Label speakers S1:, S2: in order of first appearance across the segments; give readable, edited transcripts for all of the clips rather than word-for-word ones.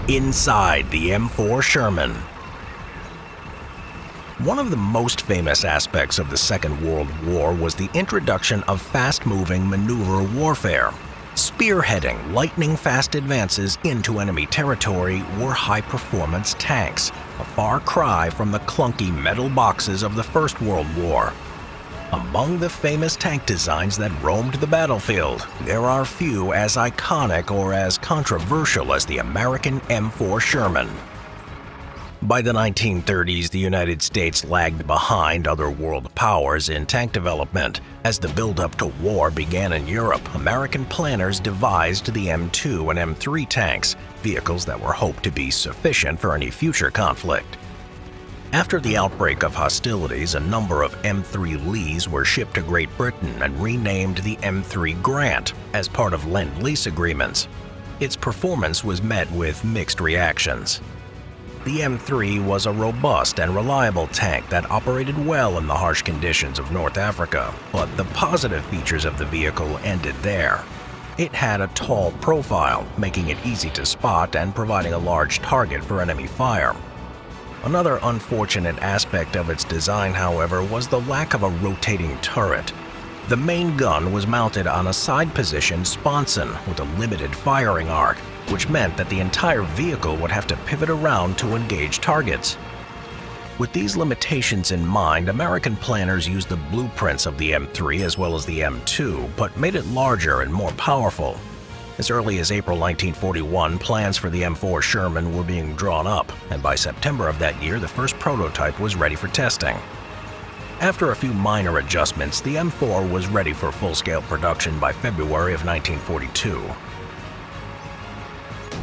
S1: Inside the M4 Sherman. One of the most famous aspects of the Second World War was the introduction of fast-moving maneuver warfare. Spearheading lightning-fast advances into enemy territory were high-performance tanks, a far cry from the clunky metal boxes of the First World War. Among the famous tank designs that roamed the battlefield, there are few as iconic or as controversial as the American M4 Sherman. By the 1930s, the United States lagged behind other world powers in tank development. As the build-up to war began in Europe, American planners devised the M2 and M3 tanks, vehicles that were hoped to be sufficient for any future conflict. After the outbreak of hostilities, a number of M3 Lees were shipped to Great Britain and renamed the M3 Grant as part of Lend-Lease agreements. Its performance was met with mixed reactions. The M3 was a robust and reliable tank that operated well in the harsh conditions of North Africa, but the positive features of the vehicle ended there. It had a tall profile, making it easy to spot and providing a large target for enemy fire. Another unfortunate aspect of its design, however, was the lack of a rotating turret. The main gun was mounted on a side-positioned sponson with a limited firing arc, which meant that the entire vehicle would have to pivot around to engage targets. With these limitations in mind, American planners used the blueprints of the M3 as well as the M2, but made it larger and more powerful. As early as April 1941, plans for the M4 Sherman were being drawn up, and by September of that year, the first prototype was ready for testing. After a few minor adjustments, the M4 was ready for full-scale production by February of 1942.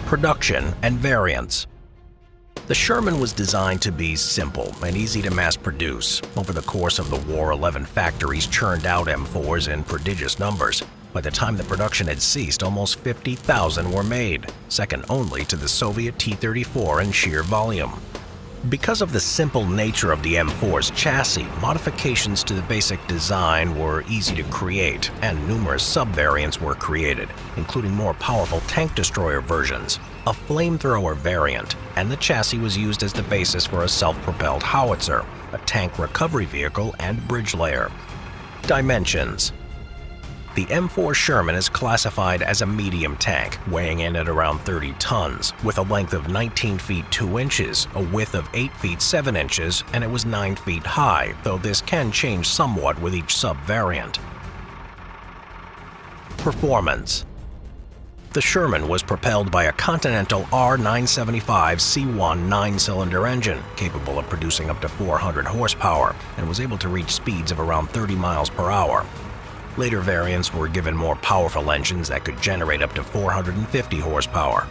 S1: Production and variants. The Sherman was designed to be simple and easy to mass produce. Over the course of the war, 11 factories churned out M4s in prodigious numbers. By the time the production had ceased, almost 50,000 were made, second only to the Soviet T-34 in sheer volume. Because of the simple nature of the M4's chassis, modifications to the basic design were easy to create, and numerous sub-variants were created, including more powerful tank destroyer versions, a flamethrower variant, and the chassis was used as the basis for a self-propelled howitzer, a tank recovery vehicle, and bridge layer. Dimensions. The M4 Sherman is classified as a medium tank, weighing in at around 30 tons, with a length of 19 feet 2 inches, a width of 8 feet 7 inches, and it was 9 feet high, though this can change somewhat with each sub-variant. Performance. The Sherman was propelled by a Continental R975 C1 9-cylinder engine, capable of producing up to 400 horsepower, and was able to reach speeds of around 30 miles per hour. Later variants were given more powerful engines that could generate up to 450 horsepower.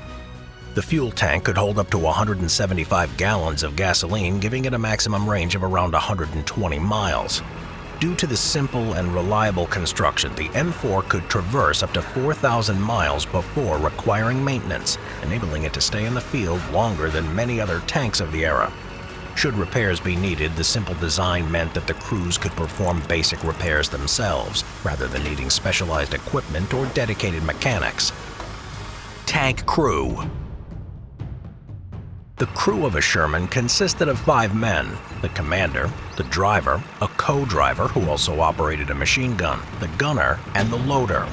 S1: The fuel tank could hold up to 175 gallons of gasoline, giving it a maximum range of around 120 miles. Due to the simple and reliable construction, the M4 could traverse up to 4,000 miles before requiring maintenance, enabling it to stay in the field longer than many other tanks of the era. Should repairs be needed, the simple design meant that the crews could perform basic repairs themselves, rather than needing specialized equipment or dedicated mechanics. Tank crew. The crew of a Sherman consisted of 5 men: the commander, the driver, a co-driver who also operated a machine gun, the gunner, and the loader.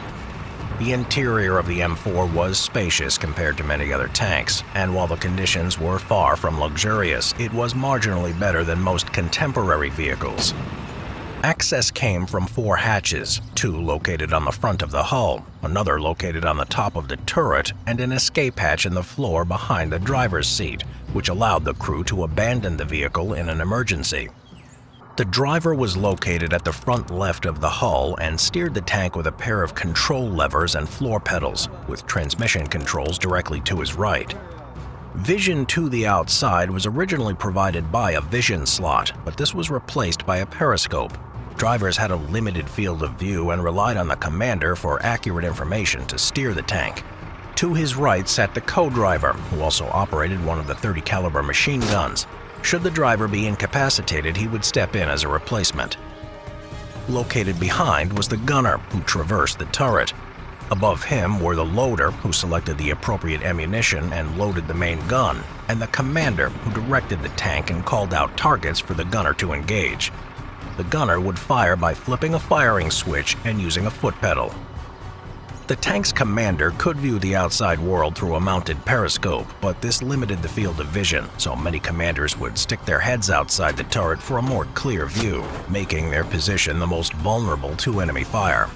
S1: The interior of the M4 was spacious compared to many other tanks, and while the conditions were far from luxurious, it was marginally better than most contemporary vehicles. Access came from 4 hatches, 2 located on the front of the hull, another located on the top of the turret, and an escape hatch in the floor behind the driver's seat, which allowed the crew to abandon the vehicle in an emergency. The driver was located at the front left of the hull and steered the tank with a pair of control levers and floor pedals, with transmission controls directly to his right. Vision to the outside was originally provided by a vision slot, but this was replaced by a periscope. Drivers had a limited field of view and relied on the commander for accurate information to steer the tank. To his right sat the co-driver, who also operated one of the .30 caliber machine guns. Should the driver be incapacitated, he would step in as a replacement. Located behind was the gunner, who traversed the turret. Above him were the loader, who selected the appropriate ammunition and loaded the main gun, and the commander, who directed the tank and called out targets for the gunner to engage. The gunner would fire by flipping a firing switch and using a foot pedal. The tank's commander could view the outside world through a mounted periscope, but this limited the field of vision, so many commanders would stick their heads outside the turret for a more clear view, making their position the most vulnerable to enemy fire.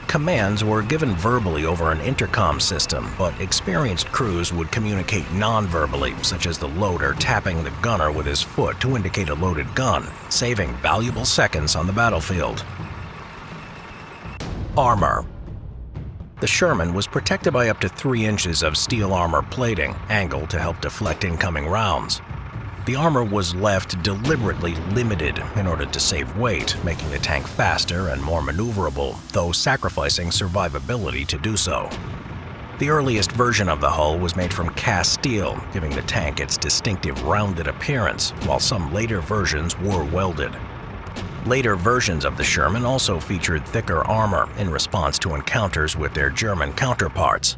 S1: Commands were given verbally over an intercom system, but experienced crews would communicate non-verbally, such as the loader tapping the gunner with his foot to indicate a loaded gun, saving valuable seconds on the battlefield. Armor. The Sherman was protected by up to 3 inches of steel armor plating, angled to help deflect incoming rounds. The armor was left deliberately limited in order to save weight, making the tank faster and more maneuverable, though sacrificing survivability to do so. The earliest version of the hull was made from cast steel, giving the tank its distinctive rounded appearance, while some later versions were welded. Later versions of the Sherman also featured thicker armor in response to encounters with their German counterparts.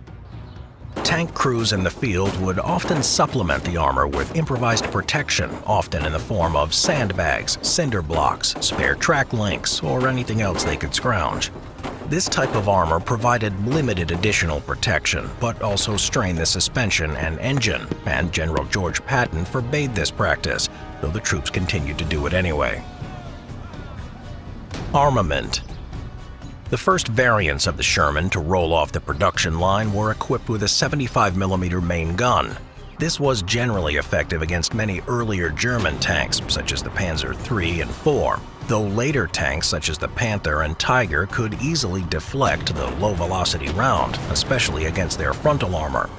S1: Tank crews in the field would often supplement the armor with improvised protection, often in the form of sandbags, cinder blocks, spare track links, or anything else they could scrounge. This type of armor provided limited additional protection, but also strained the suspension and engine, and General George Patton forbade this practice, though the troops continued to do it anyway. Armament. The first variants of the Sherman to roll off the production line were equipped with a 75mm main gun. This was generally effective against many earlier German tanks, such as the Panzer III and IV, though later tanks such as the Panther and Tiger could easily deflect the low-velocity round, especially against their frontal armor.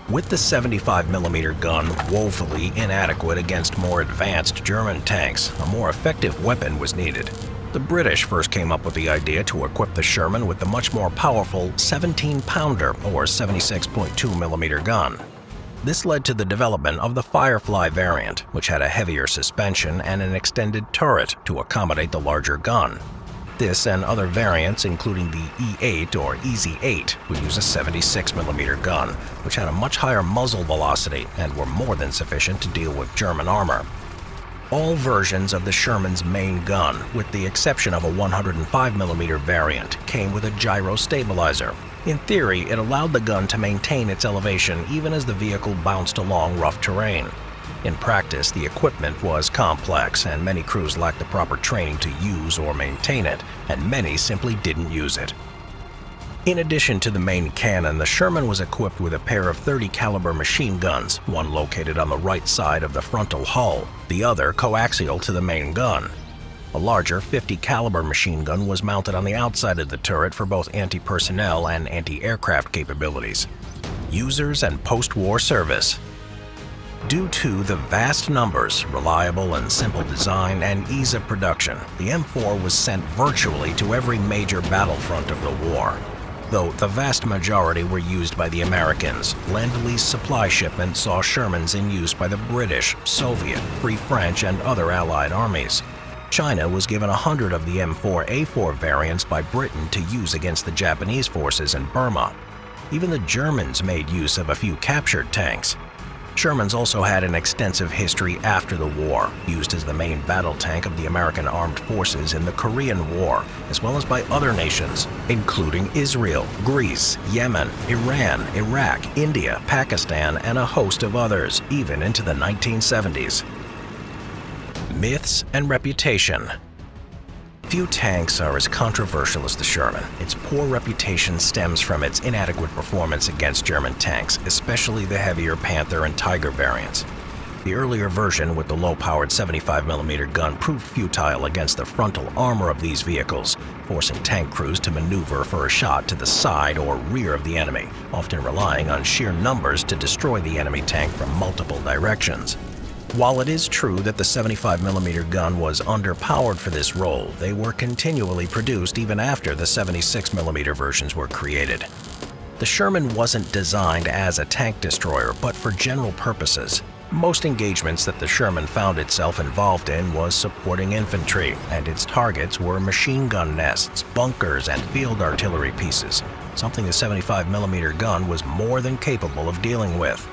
S1: With the 75mm gun woefully inadequate against more advanced German tanks, a more effective weapon was needed. The British first came up with the idea to equip the Sherman with the much more powerful 17-pounder or 76.2mm gun. This led to the development of the Firefly variant, which had a heavier suspension and an extended turret to accommodate the larger gun. This and other variants, including the E8 or Easy 8, would use a 76mm gun, which had a much higher muzzle velocity and were more than sufficient to deal with German armor. All versions of the Sherman's main gun, with the exception of a 105mm variant, came with a gyro stabilizer. In theory, it allowed the gun to maintain its elevation even as the vehicle bounced along rough terrain. In practice, the equipment was complex, and many crews lacked the proper training to use or maintain it, and many simply didn't use it. In addition to the main cannon, the Sherman was equipped with a pair of 30 caliber machine guns, one located on the right side of the frontal hull, the other coaxial to the main gun. A larger 50 caliber machine gun was mounted on the outside of the turret for both anti-personnel and anti-aircraft capabilities. Users and post-war service. Due to the vast numbers, reliable and simple design, and ease of production, the M4 was sent virtually to every major battlefront of the war. Though the vast majority were used by the Americans, Lend-Lease supply shipments saw Shermans in use by the British, Soviet, Free French, and other Allied armies. China was given 100 of the M4A4 variants by Britain to use against the Japanese forces in Burma. Even the Germans made use of a few captured tanks. Shermans also had an extensive history after the war, used as the main battle tank of the American armed forces in the Korean War, as well as by other nations, including Israel, Greece, Yemen, Iran, Iraq, India, Pakistan, and a host of others, even into the 1970s. Myths and reputation. Few tanks are as controversial as the Sherman. Its poor reputation stems from its inadequate performance against German tanks, especially the heavier Panther and Tiger variants. The earlier version with the low-powered 75mm gun proved futile against the frontal armor of these vehicles, forcing tank crews to maneuver for a shot to the side or rear of the enemy, often relying on sheer numbers to destroy the enemy tank from multiple directions. While it is true that the 75mm gun was underpowered for this role, they were continually produced even after the 76mm versions were created. The Sherman wasn't designed as a tank destroyer, but for general purposes. Most engagements that the Sherman found itself involved in was supporting infantry, and its targets were machine gun nests, bunkers, and field artillery pieces. something the 75mm gun was more than capable of dealing with.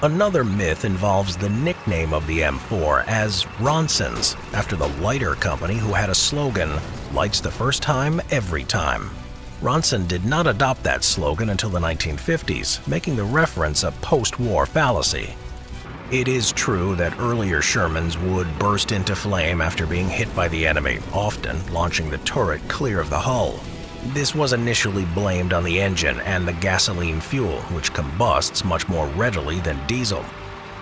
S1: Another myth involves the nickname of the M4 as Ronson's, after the lighter company who had a slogan, "Lights the first time, every time." Ronson did not adopt that slogan until the 1950s, making the reference a post-war fallacy. It is true that earlier Shermans would burst into flame after being hit by the enemy, often launching the turret clear of the hull. This was initially blamed on the engine and the gasoline fuel, which combusts much more readily than diesel.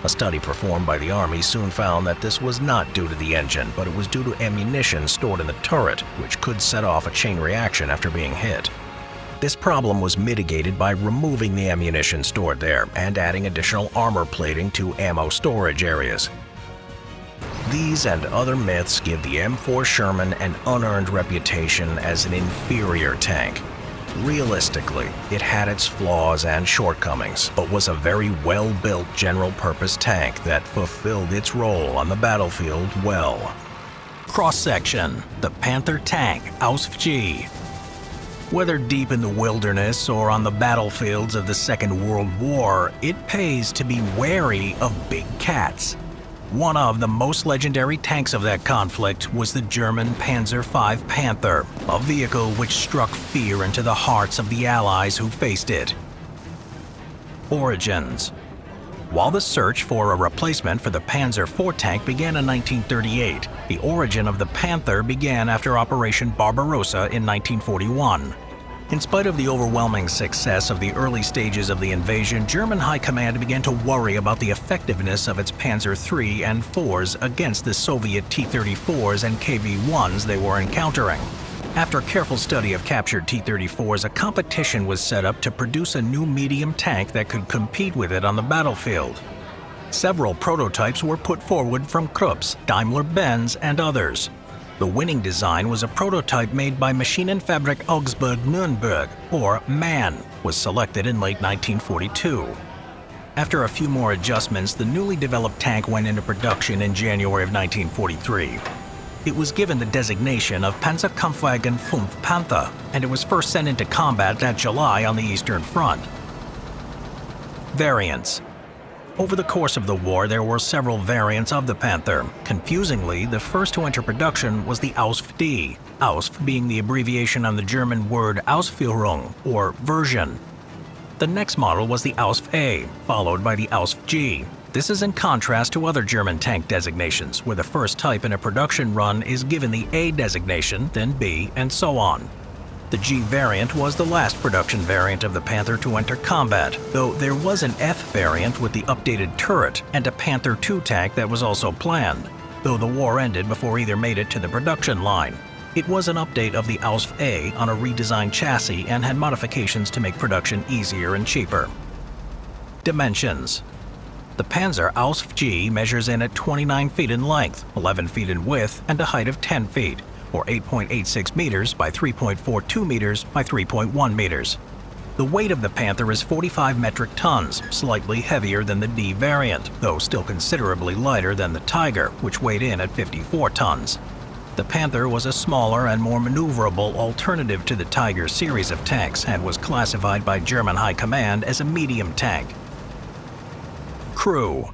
S1: A study performed by the Army soon found that this was not due to the engine, but it was due to ammunition stored in the turret, which could set off a chain reaction after being hit. This problem was mitigated by removing the ammunition stored there and adding additional armor plating to ammo storage areas. These and other myths give the M4 Sherman an unearned reputation as an inferior tank. Realistically, it had its flaws and shortcomings, but was a very well-built general-purpose tank that fulfilled its role on the battlefield well. Cross-section: the Panther tank AUSF-G. Whether deep in the wilderness or on the battlefields of the Second World War, it pays to be wary of big cats. One of the most legendary tanks of that conflict was the German Panzer V Panther, a vehicle which struck fear into the hearts of the Allies who faced it. Origins: while the search for a replacement for the Panzer IV tank began in 1938, the origin of the Panther began after Operation Barbarossa in 1941. In spite of the overwhelming success of the early stages of the invasion, German High Command began to worry about the effectiveness of its Panzer III and IVs against the Soviet T-34s and KV-1s they were encountering. After careful study of captured T-34s, a competition was set up to produce a new medium tank that could compete with it on the battlefield. Several prototypes were put forward from Krupps, Daimler-Benz, and others. The winning design was a prototype made by Maschinenfabrik Augsburg-Nürnberg, or MAN, was selected in late 1942. After a few more adjustments, the newly developed tank went into production in January of 1943. It was given the designation of Panzerkampfwagen 5 Panther, and it was first sent into combat that July on the Eastern Front. Variants: over the course of the war, there were several variants of the Panther. Confusingly, the first to enter production was the AUSF-D, AUSF being the abbreviation on the German word Ausführung, or version. The next model was the AUSF-A, followed by the AUSF-G. This is in contrast to other German tank designations, where the first type in a production run is given the A designation, then B, and so on. The G variant was the last production variant of the Panther to enter combat, though there was an F variant with the updated turret and a Panther II tank that was also planned, though the war ended before either made it to the production line. It was an update of the AUSF-A on a redesigned chassis and had modifications to make production easier and cheaper. Dimensions: the Panzer AUSF-G measures in at 29 feet in length, 11 feet in width, and a height of 10 feet. Or 8.86 meters by 3.42 meters by 3.1 meters. The weight of the Panther is 45 metric tons, slightly heavier than the D variant, though still considerably lighter than the Tiger, which weighed in at 54 tons. The Panther was a smaller and more maneuverable alternative to the Tiger series of tanks and was classified by German High Command as a medium tank. Crew: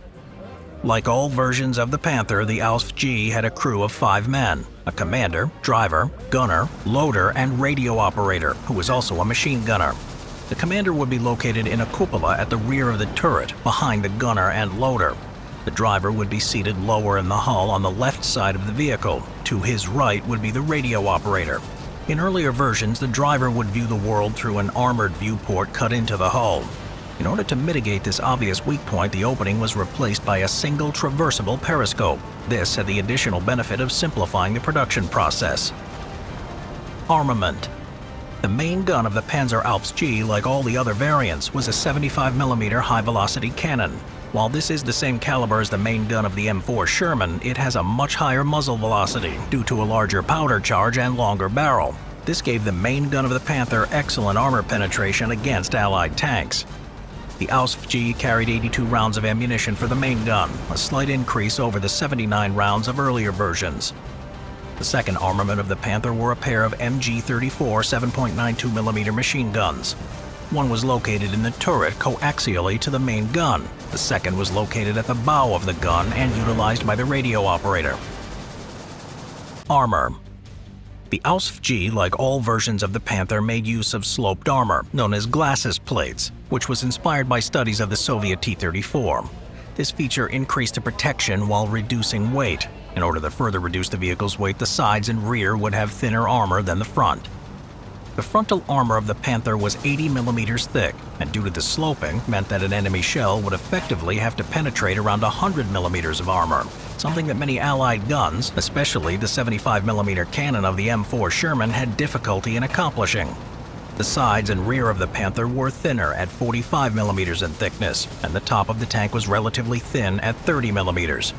S1: like all versions of the Panther, the AUSF-G had a crew of 5 men, a commander, driver, gunner, loader, and radio operator, who was also a machine gunner. The commander would be located in a cupola at the rear of the turret, behind the gunner and loader. The driver would be seated lower in the hull on the left side of the vehicle. To his right would be the radio operator. In earlier versions, the driver would view the world through an armored viewport cut into the hull. In order to mitigate this obvious weak point, the opening was replaced by a single traversable periscope. This had the additional benefit of simplifying the production process. Armament: the main gun of the Panzer AUSF-G, like all the other variants, was a 75mm high-velocity cannon. While this is the same caliber as the main gun of the M4 Sherman, it has a much higher muzzle velocity due to a larger powder charge and longer barrel. This gave the main gun of the Panther excellent armor penetration against Allied tanks. The AUSF-G carried 82 rounds of ammunition for the main gun, a slight increase over the 79 rounds of earlier versions. The second armament of the Panther were a pair of MG-34 7.92mm machine guns. One was located in the turret coaxially to the main gun. The second was located at the bow of the gun and utilized by the radio operator. Armor. The Ausf-G, like all versions of the Panther, made use of sloped armor, known as glacis plates, which was inspired by studies of the Soviet T-34. This feature increased the protection while reducing weight. In order to further reduce the vehicle's weight, the sides and rear would have thinner armor than the front. The frontal armor of the Panther was 80mm thick, and due to the sloping, meant that an enemy shell would effectively have to penetrate around 100mm of armor, something that many Allied guns, especially the 75mm cannon of the M4 Sherman, had difficulty in accomplishing. The sides and rear of the Panther were thinner at 45mm in thickness, and the top of the tank was relatively thin at 30mm.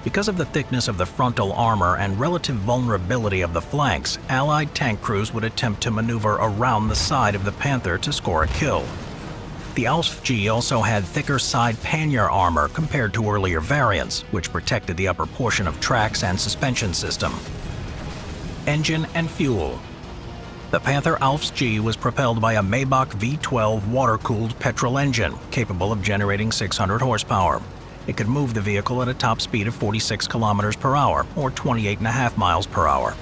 S1: Because of the thickness of the frontal armor and relative vulnerability of the flanks, Allied tank crews would attempt to maneuver around the side of the Panther to score a kill. The Ausf-G also had thicker side pannier armor compared to earlier variants, which protected the upper portion of tracks and suspension system. Engine and fuel. The Panther Ausf-G was propelled by a Maybach V12 water-cooled petrol engine capable of generating 600 horsepower. It could move the vehicle at a top speed of 46 kilometers per hour, or 28.5 miles per hour.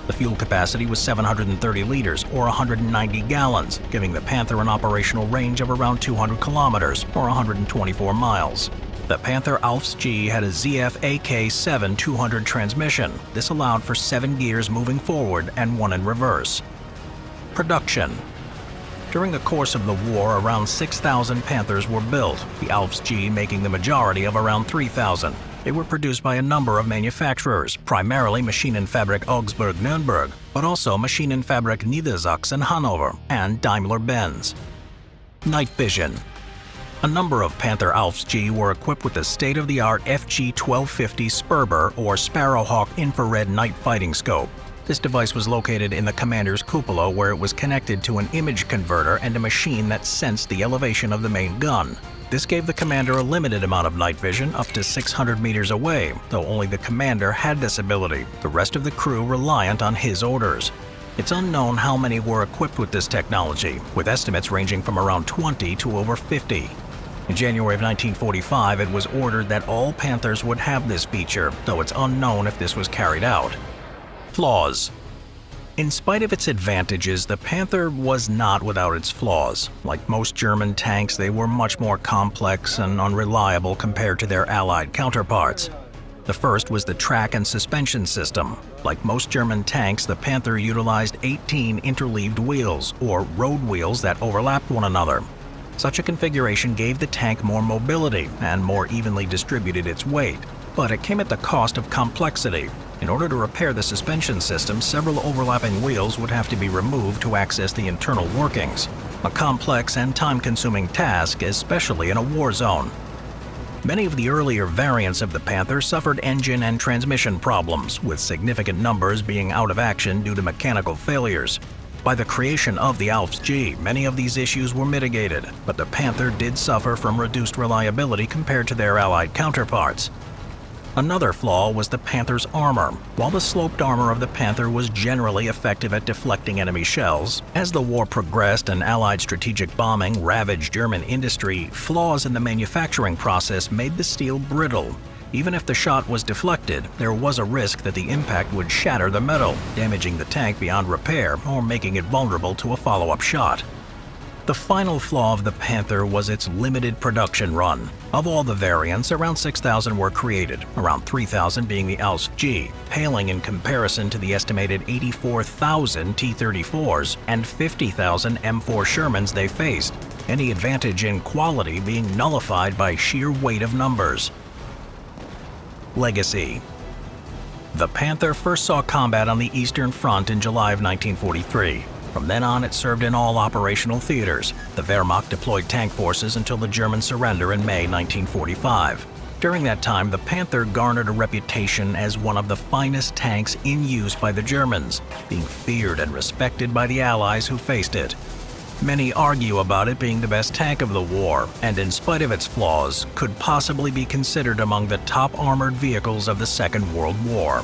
S1: The fuel capacity was 730 liters, or 190 gallons, giving the Panther an operational range of around 200 kilometers, or 124 miles. The Panther Ausf-G had a ZF AK-7 200 transmission. This allowed for 7 gears moving forward and 1 in reverse. Production. During the course of the war, around 6,000 Panthers were built, the Ausf-G making the majority of around 3,000. They were produced by a number of manufacturers, primarily Maschinenfabrik Augsburg-Nürnberg, but also Maschinenfabrik Niedersachsen-Hanover and Daimler-Benz. Night vision. A number of Panther Ausf-G were equipped with the state-of-the-art FG-1250 Sperber or Sparrowhawk infrared night fighting scope. This device was located in the commander's cupola, where it was connected to an image converter and a machine that sensed the elevation of the main gun. This gave the commander a limited amount of night vision, up to 600 meters away, though only the commander had this ability, the rest of the crew reliant on his orders. It's unknown how many were equipped with this technology, with estimates ranging from around 20 to over 50. In January of 1945, it was ordered that all Panthers would have this feature, though it's unknown if this was carried out. Flaws. In spite of its advantages, the Panther was not without its flaws. Like most German tanks, they were much more complex and unreliable compared to their Allied counterparts. The first was the track and suspension system. Like most German tanks, the Panther utilized 18 interleaved wheels, or road wheels that overlapped one another. Such a configuration gave the tank more mobility and more evenly distributed its weight, but it came at the cost of complexity. In order to repair the suspension system, several overlapping wheels would have to be removed to access the internal workings, a complex and time-consuming task, especially in a war zone. Many of the earlier variants of the Panther suffered engine and transmission problems, with significant numbers being out of action due to mechanical failures. By the creation of the Ausf-G, many of these issues were mitigated, but the Panther did suffer from reduced reliability compared to their Allied counterparts. Another flaw was the Panther's armor. While the sloped armor of the Panther was generally effective at deflecting enemy shells, as the war progressed and Allied strategic bombing ravaged German industry, flaws in the manufacturing process made the steel brittle. Even if the shot was deflected, there was a risk that the impact would shatter the metal, damaging the tank beyond repair or making it vulnerable to a follow-up shot. The final flaw of the Panther was its limited production run. Of all the variants, around 6,000 were created, around 3,000 being the Ausf-G, paling in comparison to the estimated 84,000 T-34s and 50,000 M4 Shermans they faced, any advantage in quality being nullified by sheer weight of numbers. Legacy. The Panther first saw combat on the Eastern Front in July of 1943. From then on, it served in all operational theaters. The Wehrmacht deployed tank forces until the German surrender in May 1945. During that time, the Panther garnered a reputation as one of the finest tanks in use by the Germans, being feared and respected by the Allies who faced it. Many argue about it being the best tank of the war, and in spite of its flaws, could possibly be considered among the top armored vehicles of the Second World War.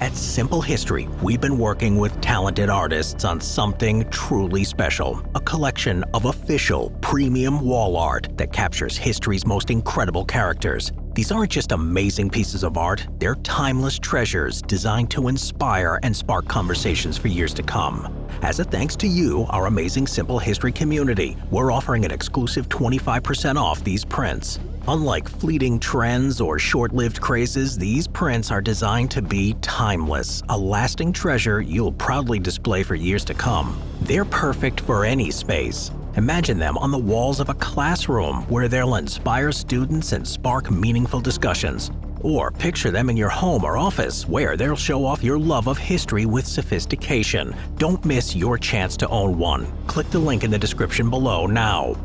S1: At Simple History, we've been working with talented artists on something truly special, a collection of official, premium wall art that captures history's most incredible characters. These aren't just amazing pieces of art, they're timeless treasures designed to inspire and spark conversations for years to come. As a thanks to you, our amazing Simple History community, we're offering an exclusive 25% off these prints. Unlike fleeting trends or short-lived crazes, these prints are designed to be timeless, a lasting treasure you'll proudly display for years to come. They're perfect for any space. Imagine them on the walls of a classroom where they'll inspire students and spark meaningful discussions. Or picture them in your home or office where they'll show off your love of history with sophistication. Don't miss your chance to own one. Click the link in the description below now.